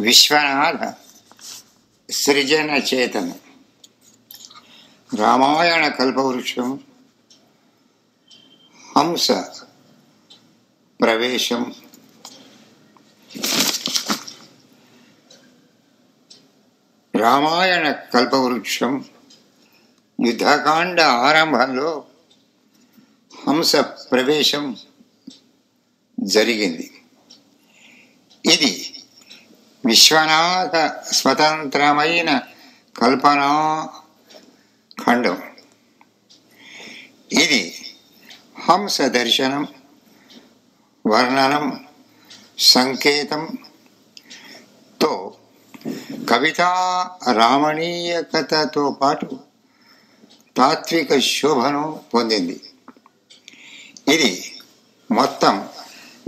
విశ్వనాథ సృజన చేతనం. రామాయణ కల్పవృక్షం హంస ప్రవేశం. రామాయణ కల్పవృక్షం యుద్ధకాండ ఆరంభంలో హంస ప్రవేశం జరిగింది. ఇది విశ్వనాథ స్వతంత్రమైన కల్పనా ఖండం. ఇది హంస దర్శనం, వర్ణనం, సంకేతంతో కవితా రామణీయకతతో పాటు తాత్విక శోభను పొందింది. ఇది మొత్తం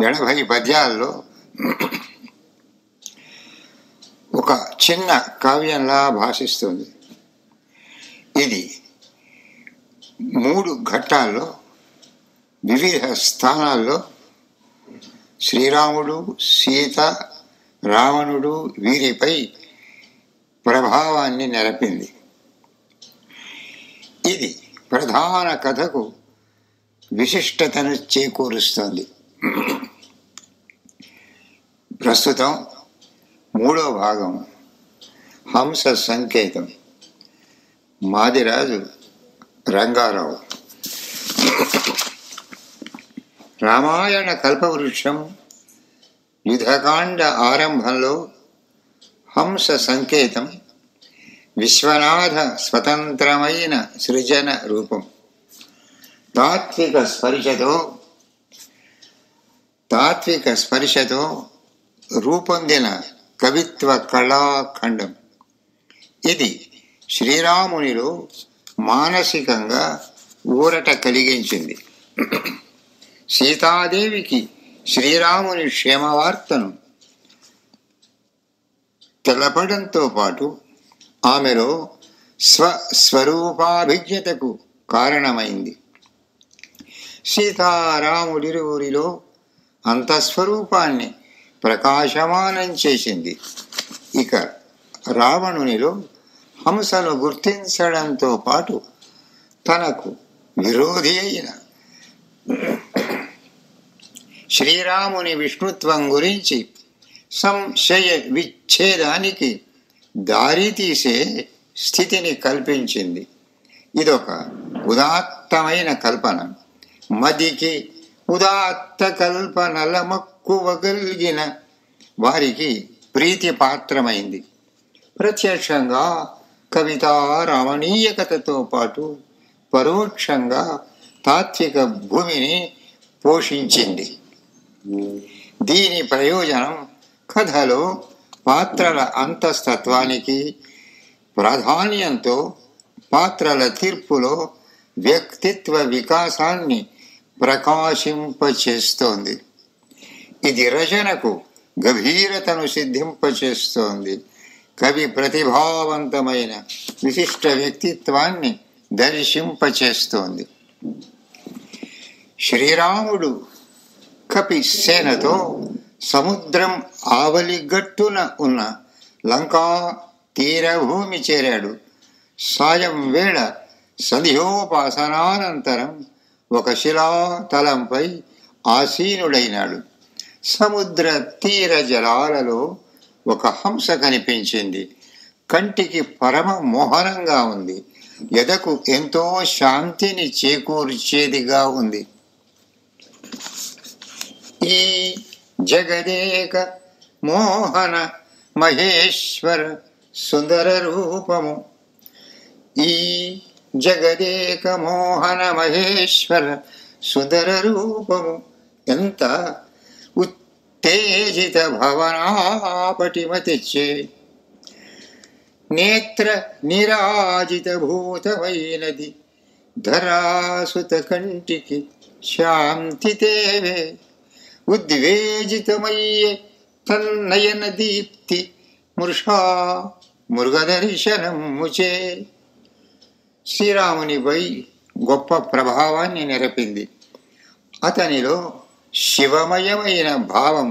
80 పద్యాల్లో ఒక చిన్న కావ్యంలా భాషిస్తుంది. ఇది 3 ఘట్టాల్లో వివిధ స్థానాల్లో శ్రీరాముడు, సీత, రావణుడు వీరిపై ప్రభావాన్ని నెరపింది. ఇది ప్రధాన కథకు విశిష్టతను చేకూరుస్తుంది. ప్రస్తుతం 3వ భాగం హంస సంకేతం. మాదిరాజు రంగారావు. రామాయణ కల్పవృక్షం యుద్ధకాండ ఆరంభంలో హంస సంకేతం విశ్వనాథ స్వతంత్రమైన సృజన రూపం. తాత్విక స్పర్శతో రూపొందిన కవిత్వ కళాఖండం. ఇది శ్రీరామునిలో మానసికంగా ఊరట కలిగించింది. సీతాదేవికి శ్రీరాముని క్షేమవార్తను తెలపడంతో పాటు ఆమెలో స్వరూపాభిజ్ఞతకు కారణమైంది. సీతారాములిరువురిలో అంతఃస్వరూపాన్ని ప్రకాశమానం చేసింది. ఇక రావణునిలో హంసను గుర్తించడంతో పాటు తనకు విరోధి అయిన శ్రీరాముని విష్ణుత్వం గురించి సంశయ విచ్ఛేదానికి దారితీసే స్థితిని కల్పించింది. ఇదొక ఉదాత్తమైన కల్పన. మదికి ఉదాత్త కల్పనల మక్కువగలిగిన వారికి ప్రీతి పాత్రమైంది. ప్రత్యక్షంగా కవితా రమణీయకతతో పాటు పరోక్షంగా తాత్విక భూమిని పోషించింది. దీని ప్రయోజనం కథలో పాత్రల అంతస్తత్వానికి ప్రాధాన్యంతో పాత్రల తీర్పులో వ్యక్తిత్వ వికాసాన్ని ప్రకాశింపచేస్తోంది. ఇది రచనకు గభీరతను సిద్ధింపచేస్తోంది. కవి ప్రతిభావంతమైన విశిష్ట వ్యక్తిత్వాన్ని దర్శింపచేస్తోంది. శ్రీరాముడు కపి సేనతో సముద్రం ఆవలిగట్టున ఉన్న లంకా తీరభూమి చేరాడు. సాయం వేళ సంధ్యోపాసనానంతరం ఒక శిలాతలంపై ఆసీనుడైనాడు. సముద్ర తీర జలాలలో ఒక హంస కనిపించింది. కంటికి పరమ మోహనంగా ఉంది. ఎదకు ఎంతో శాంతిని చేకూర్చేదిగా ఉంది. ఈ జగదేక మోహన మహేశ్వర సుందర రూపము. ఈ జగదేక మోహన మహేశ్వర సుందర రూపము ఎంత ఉత్తేజిత భవనాపటిమ తెచ్చే. నేత్ర నిరాజిత భూతమైనది ధరాసుత కంటికి శాంతి తేవే. ఉద్వేజితమయ్యే తన్నయన దీప్తి మృషా మృగదర్శనం ముచే. శ్రీరామునిపై గొప్ప ప్రభావాన్ని నెరపింది. అతనిలో శివమయమైన భావం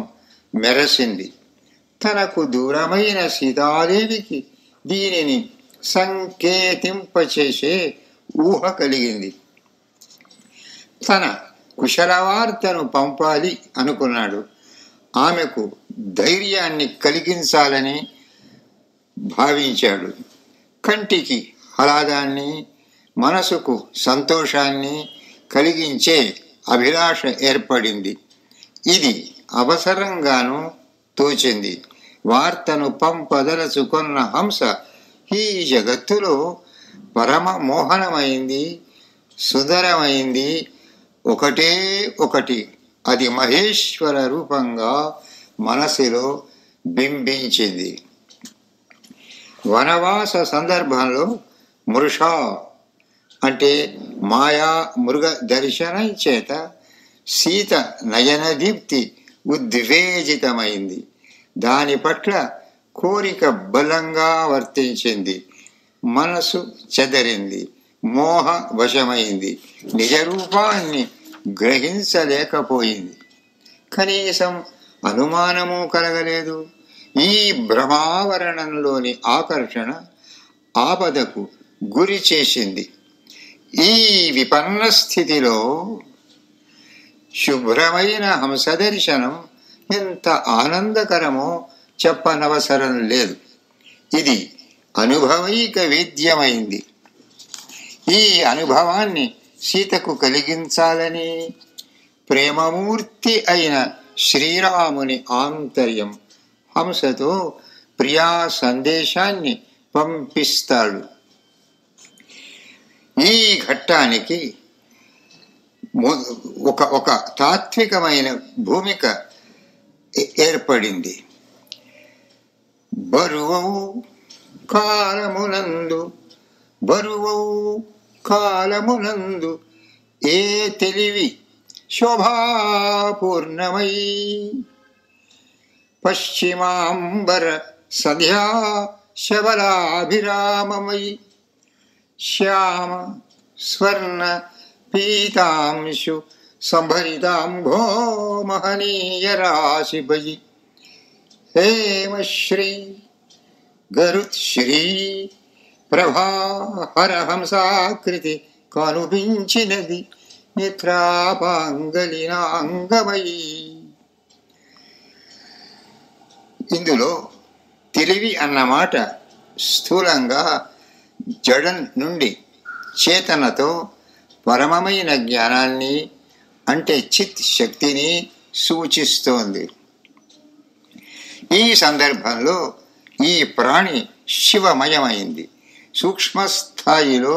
మెరసింది. తనకు దూరమైన సీతాదేవికి దీనిని సంకేతింపచేసే ఊహ కలిగింది. తన కుశలవార్తను పంపాలి అనుకున్నాడు. ఆమెకు ధైర్యాన్ని కలిగించాలని భావించాడు. కంటికి ఆహ్లాదాన్ని, మనసుకు సంతోషాన్ని కలిగించే అభిలాష ఏర్పడింది. ఇది అవసరంగానూ తోచింది. వార్తను పంపదలుచుకున్న హంస ఈ జగత్తులో పరమ మోహనమైంది, సుందరమైంది ఒకటే ఒకటి. అది మహేశ్వర రూపంగా మనసులో బింబించింది. వనవాస సందర్భంలో మృష అంటే మాయా మృగ దర్శనం చేత సీత నయనదీప్తి ఉద్వేజితమైంది. దాని పట్ల కోరిక బలంగా వర్తించింది. మనసు చెదరింది, మోహ వశమైంది. నిజ రూపాన్ని గ్రహించలేకపోయింది. కనీసం అనుమానము కలగలేదు. ఈ భ్రమావరణంలోని ఆకర్షణ ఆపదకు గురి చేసింది. ఈ విపన్న స్థితిలో శుభ్రమైన హంసదర్శనం ఎంత ఆనందకరమో చెప్పనవసరం లేదు. ఇది అనుభవైక వేద్యమైంది. ఈ అనుభవాన్ని సీతకు కలిగించాలని ప్రేమమూర్తి అయిన శ్రీరాముని ఆంతర్యం హంసతో ప్రియా సందేశాన్ని పంపిస్తాడు. ఈ ఘట్టానికి ఒక తాత్వికమైన భూమిక ఏర్పడింది. బరువవు కాలమునందు ఏ తెలివి శోభాపూర్ణమై పశ్చిమాంబర సంధ్యా శబలాభిరామమై శ్యామ స్వర్ణ పీతాంశు సంభరితాంభో మహనీయ రాశిభయి హేమశ్రీ గరుత్శ్రీ ప్రభాహరహంసాకృతి కనుపించినది నేత్రాపాంగలినాంగమయీ. ఇందులో తెలివి అన్నమాట స్థూలంగా జడం నుండి చేతనతో పరమమైన జ్ఞానాన్ని అంటే చిత్ శక్తిని సూచిస్తోంది. ఈ సందర్భంలో ఈ ప్రాణి శివమయమైంది, సూక్ష్మస్థాయిలో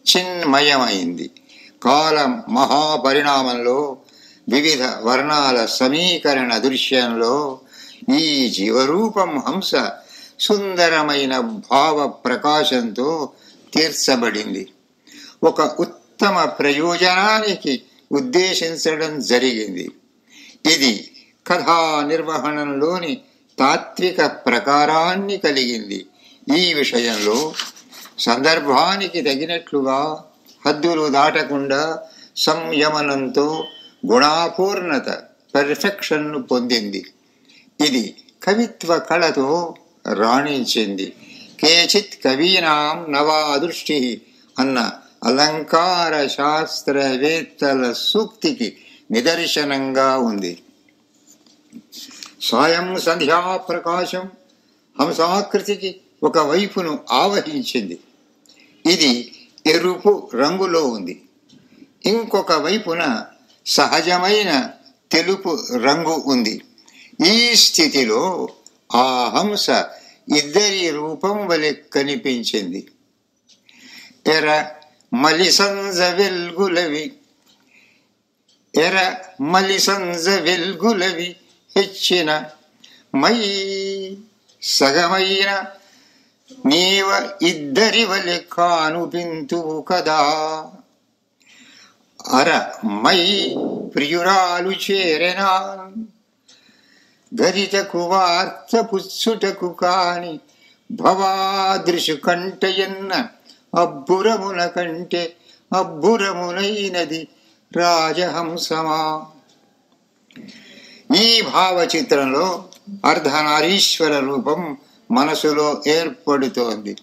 చిన్మయమైంది. కాల మహాపరిణామంలో వివిధ వర్ణాల సమీకరణ దృశ్యంలో ఈ జీవరూపం హంస సుందరమైన భావ ప్రకాశంతో తీర్చబడింది. ఒక ఉత్తమ ప్రయోజనానికి ఉద్దేశించడం జరిగింది. ఇది కథా నిర్వహణలోని తాత్విక ప్రకారాన్ని కలిగింది. ఈ విషయంలో సందర్భానికి తగినట్లుగా హద్దులు దాటకుండా సంయమనంతో గుణాపూర్ణత పెర్ఫెక్షన్ను పొందింది. ఇది కవిత్వ కళతో రాణించింది. కేచిత్ కవీనాం నవాదృష్టి అన్న అలంకార శాస్త్రవేత్తల సూక్తికి నిదర్శనంగా ఉంది. సాయం సంధ్యా ప్రకాశం హంసాకృతికి ఒక వైపును ఆవహించింది. ఇది ఎరుపు రంగులో ఉంది. ఇంకొక వైపున సహజమైన తెలుపు రంగు ఉంది. ఈ స్థితిలో ఆ హంస ఇద్దరి రూపం వలె కనిపించింది. ఎర మలిసంజ వెల్గులవి హెచ్చిన మై సగమైన నీవ ఇద్దరి వలె కానుపింతువు కదా. అర మై ప్రియురాలు చేరెనా గరితకు వార్త పుచ్చుటకు కాని భవాదృశు కంటయన్న అబ్బురమున కంటే అబ్బురమునైనది రాజహంసమా. ఈ భావచిత్రంలో అర్ధనారీశ్వర రూపం మనసులో ఏర్పడుతోంది.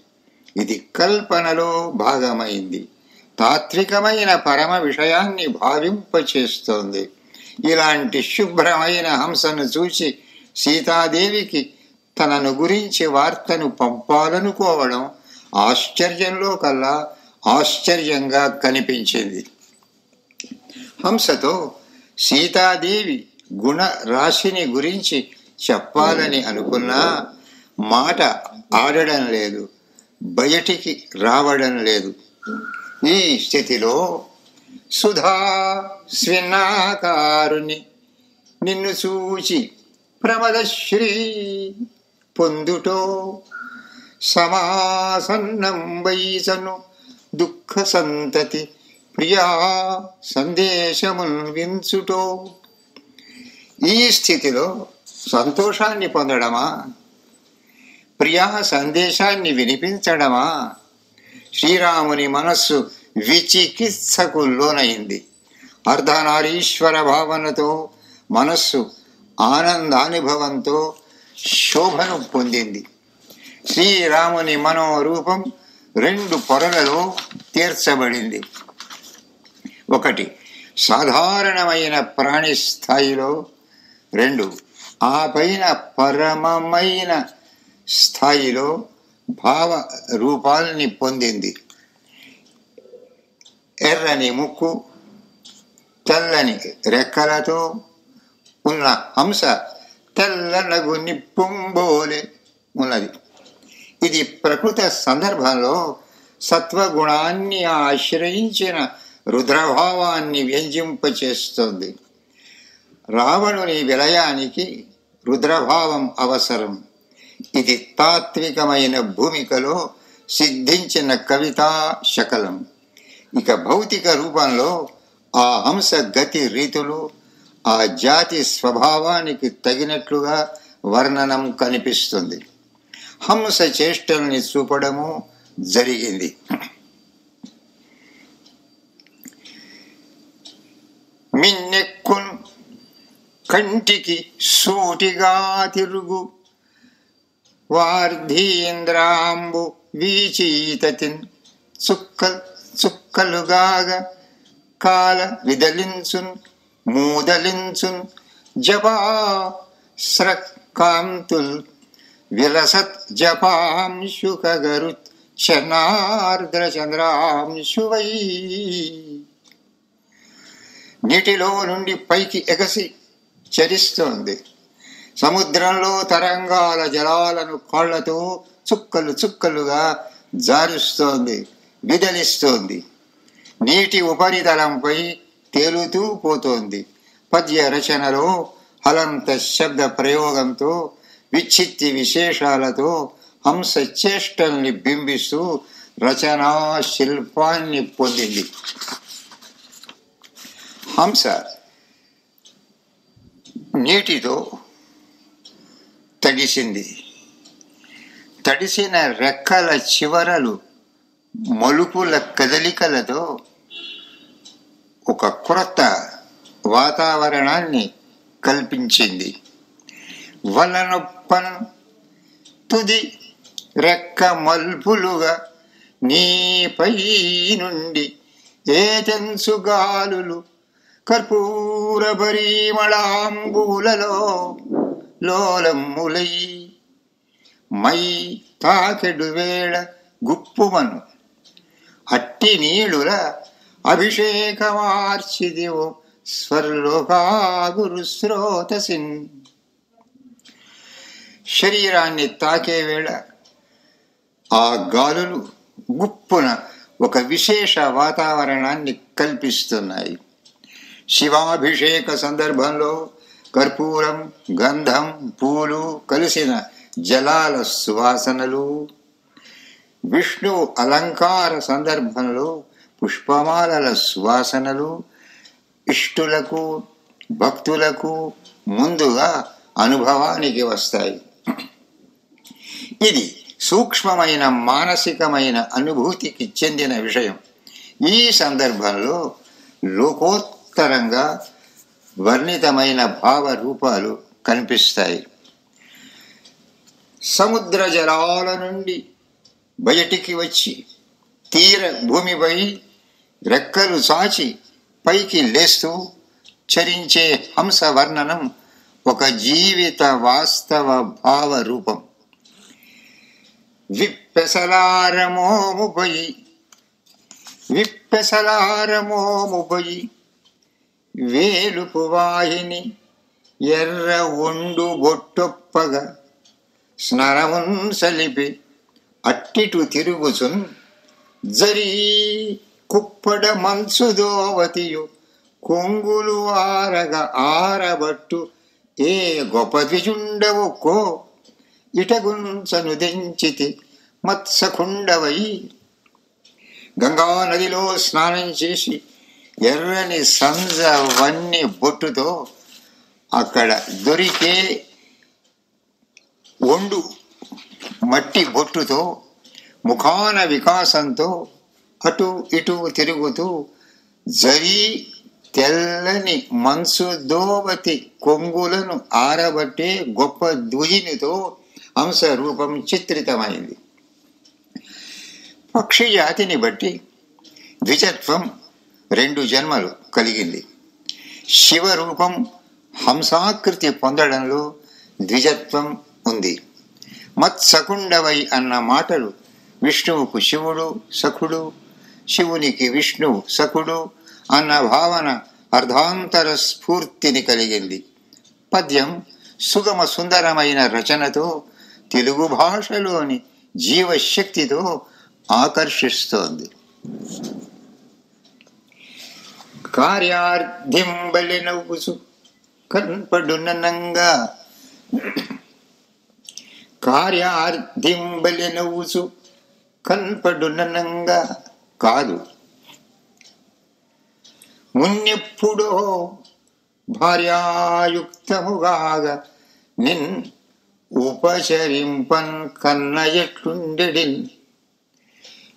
ఇది కల్పనలో భాగమైంది. తాత్వికమైన పరమ విషయాన్ని భావింపచేస్తోంది. ఇలాంటి శుభ్రమైన హంసను చూసి సీతాదేవికి తనను గురించి వార్తను పంపాలనుకోవడం ఆశ్చర్యంలో కల్లా ఆశ్చర్యంగా కనిపించింది. హంసతో సీతాదేవి గుణ రాశిని గురించి చెప్పాలని అనుకున్నా మాట ఆడడం లేదు, బయటికి రావడం లేదు. ఈ స్థితిలో సుధా స్విన్నాకారుని నిన్ను చూచి ప్రమదశ్రీ పొందుటో సమాసన్నం వైసను దుఃఖ సంతతి ప్రియా సందేశమున్ వించుటో. ఈ స్థితిలో సంతోషాన్ని పొందడమా, ప్రియా సందేశాన్ని వినిపించడమా? శ్రీరాముని మనస్సు విచికిత్సకు లోనైంది. అర్ధనారీశ్వర భావనతో మనస్సు ఆనందానుభవంతో శోభను పొందింది. శ్రీరాముని మనోరూపం 2 పొరలలో తీర్చబడింది. ఒకటి సాధారణమైన ప్రాణి స్థాయిలో, 2 ఆ పైన పరమమైన స్థాయిలో భావ రూపాల్ని పొందింది. ఎర్రని ముక్కు, తెల్లని రెక్కలతో ఉన్న హంస తెల్లనగు నిప్పుంబోలే ఉన్నది. ఇది ప్రకృత సందర్భంలో సత్వగుణాన్ని ఆశ్రయించిన రుద్రభావాన్ని వ్యంజింపచేస్తోంది. రావణుని విలయానికి రుద్రభావం అవసరం. ఇది తాత్వికమైన భూమికలో సిద్ధించిన కవితా శకలం. ఇక భౌతిక రూపంలో ఆ హంస గతి రీతులు ఆ జాతి స్వభావానికి తగినట్లుగా వర్ణనం కనిపిస్తుంది. హంస చేష్టల్ని చూపడము జరిగింది. మిన్నెక్కున్ కంటికి సూటిగా తిరుగు వార్ధీంద్రాంబు వీచీతతిన్ చుక్కలుగాగా కాల విదలించున్ మూదలించున్ జపా స్రకాంతుల్ విలసత్ జపాంశుకగరుత్ చర్ణార్ద్ర చంద్రాంశువై. నీటిలో నుండి పైకి ఎగసి చరిస్తోంది. సముద్రంలో తరంగాల జలాలను కాళ్లతో చుక్కలు చుక్కలుగా జారుస్తోంది, విదలిస్తోంది. నీటి ఉపరితలంపై తేలుతూ పోతోంది. పద్య రచనలో హలంత శబ్ద ప్రయోగంతో విచ్చిత్తి విశేషాలతో హంస చేష్టల్ని బింబిస్తూ రచనా శిల్పాన్ని పొందింది. హంస నీటితో తడిసింది. తడిసిన రెక్కల చివరలు మలుపుల కదలికలతో ఒక క్రొత్త వాతావరణాన్ని కల్పించింది. వలనొప్పను తుది రెక్క మల్పులుగా నీపై నుండి ఏటెన్సుగాలులు కర్పూర పరిమళాంబూలలో లోలమ్ములై మై తాకెడు వేళ గుప్పుమను అట్టి నీళుల అభిషేకమార్చిదివో స్వర్లోకాగురు స్రోతసిన్. శరీరాన్ని తాకే వేళ ఆ గాలులు గుప్పున ఒక విశేష వాతావరణాన్ని కల్పిస్తున్నాయి. శివాభిషేక సందర్భంలో కర్పూరం, గంధం, పూలు కలిసిన జలాల సువాసనలు, విష్ణు అలంకార సందర్భంలో పుష్పమాలల సువాసనలు ఇష్టులకు భక్తులకు ముందుగా అనుభవానికి వస్తాయి. ఇది సూక్ష్మమైన మానసికమైన అనుభూతికి చెందిన విషయం. ఈ సందర్భంలో లోకోత్తరంగా వర్ణితమైన భావ రూపాలు కనిపిస్తాయి. సముద్ర జలాల నుండి బయటికి వచ్చి తీర భూమిపై రెక్కలు చాచి పైకి లేస్తూ చరించే హంస వర్ణనం ఒక జీవిత వాస్తవ భావ రూపం. విప్పెసలారమోముపొయి వేలుపు వాహిని ఎర్ర ఒండు బొట్టొప్పగా స్నరమున్ సలిపి అట్టిటు తిరుగుచున్ జరీ కుప్పడ మంచుదోవతియు కొంగులు ఆరగ ఆరబట్టు ఏ గొప్ప ద్విజుండవొక్కో ఇటగుంచను దెంచితి మత్సకుండవై. గంగా నదిలో స్నానం చేసి ఎర్రని సంజ వన్ని బొట్టుతో అక్కడ దొరికే ఒండు మట్టి బొట్టుతో ముఖాన వికాసంతో అటు ఇటు తిరుగుతూ జరీ తెల్లని మంచు దోవతి కొంగులను ఆరబట్టే గొప్ప ద్విజినితో హంస రూపం చిత్రితమైంది. పక్షి జాతిని బట్టి ద్విజత్వం 2 జన్మలు కలిగింది. శివరూపం హంసాకృతి పొందడంలో ద్విజత్వం ఉంది. మత్సకుండవై అన్న మాటలు విష్ణువుకు శివుడు సఖుడు, శివునికి విష్ణువు సఖుడు అన్న భావన అర్ధాంతర స్ఫూర్తిని కలిగింది. పద్యం సుగమ సుందరమైన రచనతో తెలుగు భాషలోని జీవశక్తితో ఆకర్షిస్తోంది. కార్యార్థింబలి నవ్వుచు కన్పడునంగా కార్యార్థింబలి నవ్వుచు కన్పడునంగా కాదు మున్నెప్పుడో భార్యాయుక్తముగాగ నిన్ ఉపచరింపన్ కన్న ఎట్లుండెడిన్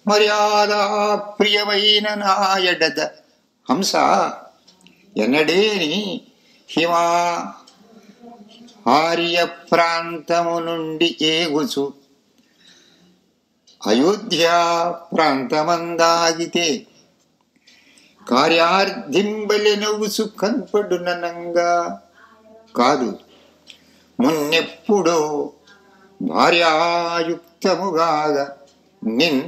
మర్యాదా ప్రియమైన నాయడద హంస ఎన్నడేని హిమా ఆర్య ప్రాంతము నుండి ఏగుచు అయోధ్య ప్రాంతమందాగితే కార్యార్థింబలి నవ్వుచు కన్పడునంగా కాదు మున్నెప్పుడో భార్యాయుక్తముగాగ నిన్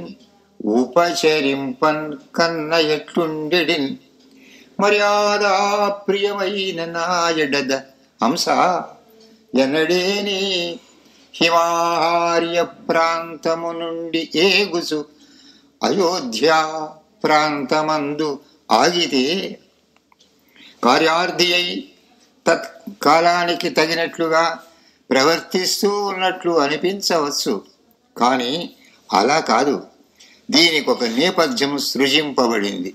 ఉపచరింపన్ కన్న ఎట్లుండెడిన్ మర్యాదా ప్రియమైన నాయడద హంస ఎన్నడేని హిమాహార్య ప్రాంతము నుండి ఏగుచు అయోధ్య ప్రాంతమందు ఆగితే కార్యార్థి అయి తత్కాలానికి తగినట్లుగా ప్రవర్తిస్తూ ఉన్నట్లు అనిపించవచ్చు. కానీ అలా కాదు. దీనికి ఒక నేపథ్యం సృజింపబడింది.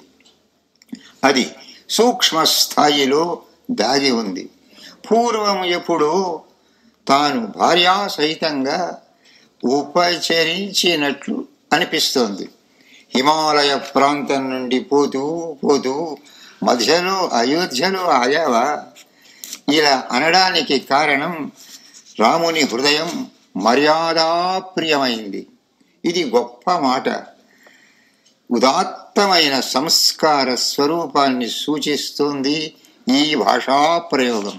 అది సూక్ష్మ స్థాయిలో దాగి ఉంది. పూర్వం ఎప్పుడో తాను భార్యా సహితంగా ఉపచరించినట్లు అనిపిస్తోంది. హిమాలయ ప్రాంతం నుండి పోతూ పోతూ మధ్యలో అయోధ్యలో ఆగావా? ఇలా అనడానికి కారణం రాముని హృదయం మర్యాదాప్రియమైంది. ఇది గొప్ప మాట. ఉదాత్తమైన సంస్కార స్వరూపాన్ని సూచిస్తుంది ఈ భాషా ప్రయోగం.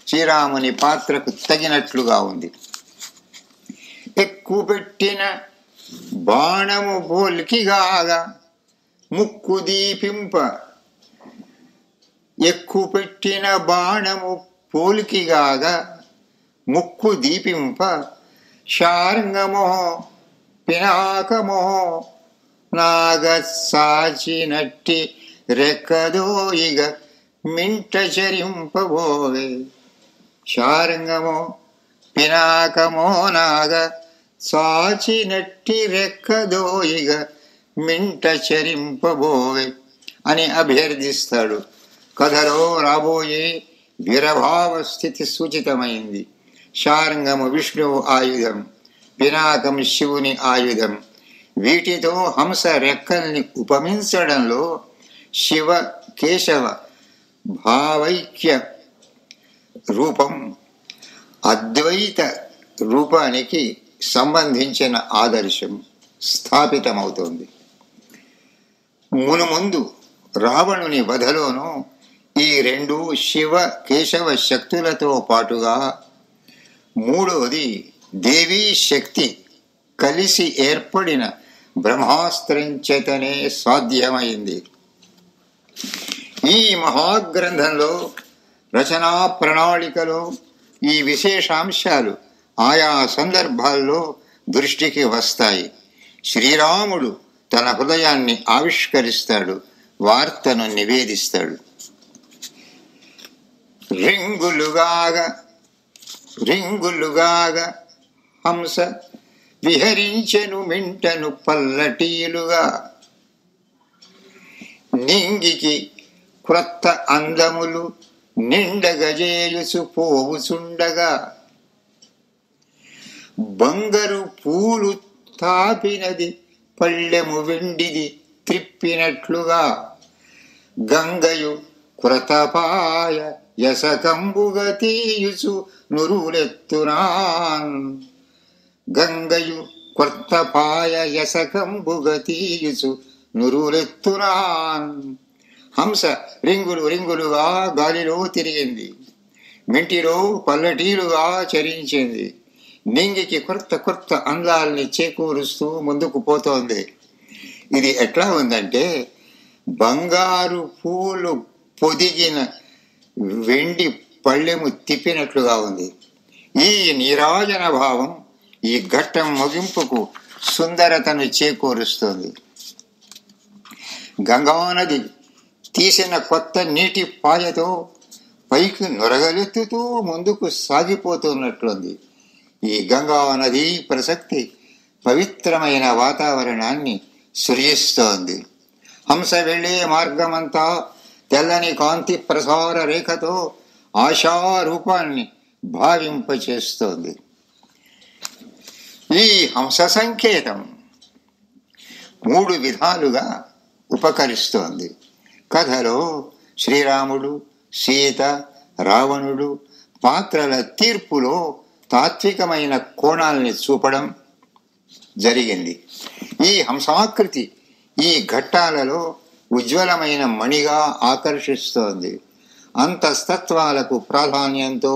శ్రీరాముని పాత్రకు తగినట్లుగా ఉంది. ఎక్కుపెట్టిన బాణము పోల్కిగాగా ముక్కు దీపింప ఎక్కుపెట్టిన బాణము పోల్కిగాగా ముక్కు దీపింప శార్ంగమో పినాకమో నాగసాచినట్టి రెక్కదోయిగ మింట చరింపబోవే. శార్ంగమో పినాకమో నాగ సాచినట్టి రెక్కదోయిగ మింట చరింపబోవే అని అభ్యర్థిస్తాడు. కథలో రాబోయే విరభావ స్థితి సూచితమైంది. శార్ంగము విష్ణువు ఆయుధం, పినాకం శివుని ఆయుధం. వీటితో హంస రెక్కల్ని ఉపమించడంలో శివ కేశవ భావైక్య రూపం, అద్వైత రూపానికి సంబంధించిన ఆదర్శం స్థాపితమవుతోంది. మునుముందు రావణుని వధలోనూ ఈ రెండు శివ కేశవ శక్తులతో పాటుగా మూడవది దేవీ శక్తి కలిసి ఏర్పడిన బ్రహ్మాస్త్రం చేతనే సాధ్యమైంది. ఈ మహాగ్రంథంలో రచనా ప్రణాళికలో ఈ విశేషాంశాలు ఆయా సందర్భాల్లో దృష్టికి వస్తాయి. శ్రీరాముడు తన హృదయాన్ని ఆవిష్కరిస్తాడు, వార్తను నివేదిస్తాడు. రింగులుగాగ హంస విహరించెను మింటను పల్లటీలుగా, నింగికి క్రొత్త అందములు నిండగజేయుసు పోవుచుండగా, బంగారు పూలు తాపినది పళ్ళెము వెండిది త్రిప్పినట్లుగా, గంగయు క్రతపాయ యసకంబుగ తీయుచు నురులెత్తునాన్, గంగయు క్రతపాయ యసకంబుగ తీయుచు నురులెత్తునాన్. హంస రింగులు రింగులుగా గాలిలో తిరిగింది, మింటిలో పల్లటీలుగా చరించింది, నింగికి కొత్త కొత్త అందాల్ని చేకూరుస్తూ ముందుకు పోతోంది. ఇది ఎట్లా ఉందంటే బంగారు పూలు పొదిగిన వెండి పళ్ళెము తిప్పినట్లుగా ఉంది. ఈ నీరాజన భావం ఈ ఘట్టం ముగింపుకు సుందరతను చేకూరుస్తుంది. గంగానది తీసిన కొత్త నీటి పాయతో పైకి నొరగలెత్తుతూ ముందుకు సాగిపోతున్నట్లుంది. ఈ గంగా నది ప్రసక్తి పవిత్రమైన వాతావరణాన్ని సృజిస్తోంది. హంస వెళ్ళే మార్గమంతా తెల్లని కాంతి ప్రసార రేఖతో ఆశారూపాన్ని భావింపచేస్తోంది. ఈ హంస సంకేతం 3 విధాలుగా ఉపకరిస్తోంది. కథలో శ్రీరాముడు, సీత, రావణుడు పాత్రల తీర్పులో తాత్వికమైన కోణాల్ని చూపడం జరిగింది. ఈ హంసాకృతి ఈ ఘట్టాలలో ఉజ్వలమైన మణిగా ఆకర్షిస్తోంది. అంతస్తత్వాలకు ప్రాధాన్యంతో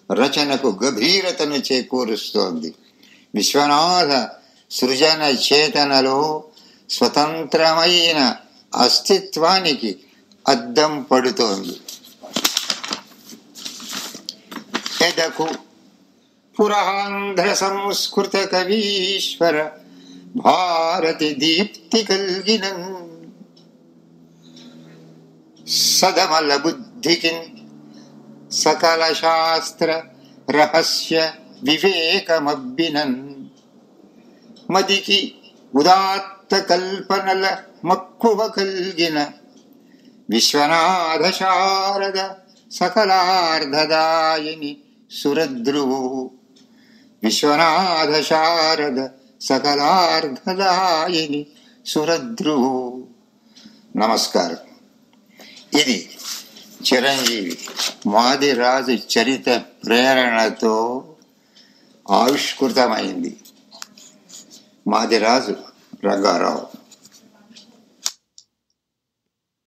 రచనకు గభీరతను చేకూరుస్తోంది. విశ్వనాథ సృజన చేతనలో స్వతంత్రమైన అస్తిత్వానికి అద్దం పడుతోంది. ఎదకు పురాంధ్ర సంస్కృత కవీశ్వర భారతి దీప్తి కల్గిన సదమల బుద్ధికిన్ సకల శాస్త్ర రహస్య వివేకమబ్బినన్, మదికి ఉదాత్త కల్పనల మక్కువ కల్గిన విశ్వనాథ శారద సకలార్ధదాయిని సురద్రువు, విశ్వనాథ శారద సకలార్ధదాయిని సురద్రువు. నమస్కారం. ఇది చిరంజీవి మాదిరాజు చరిత ప్రేరణతో ఆవిష్కృతమైంది. మాదిరాజు రంగారావు.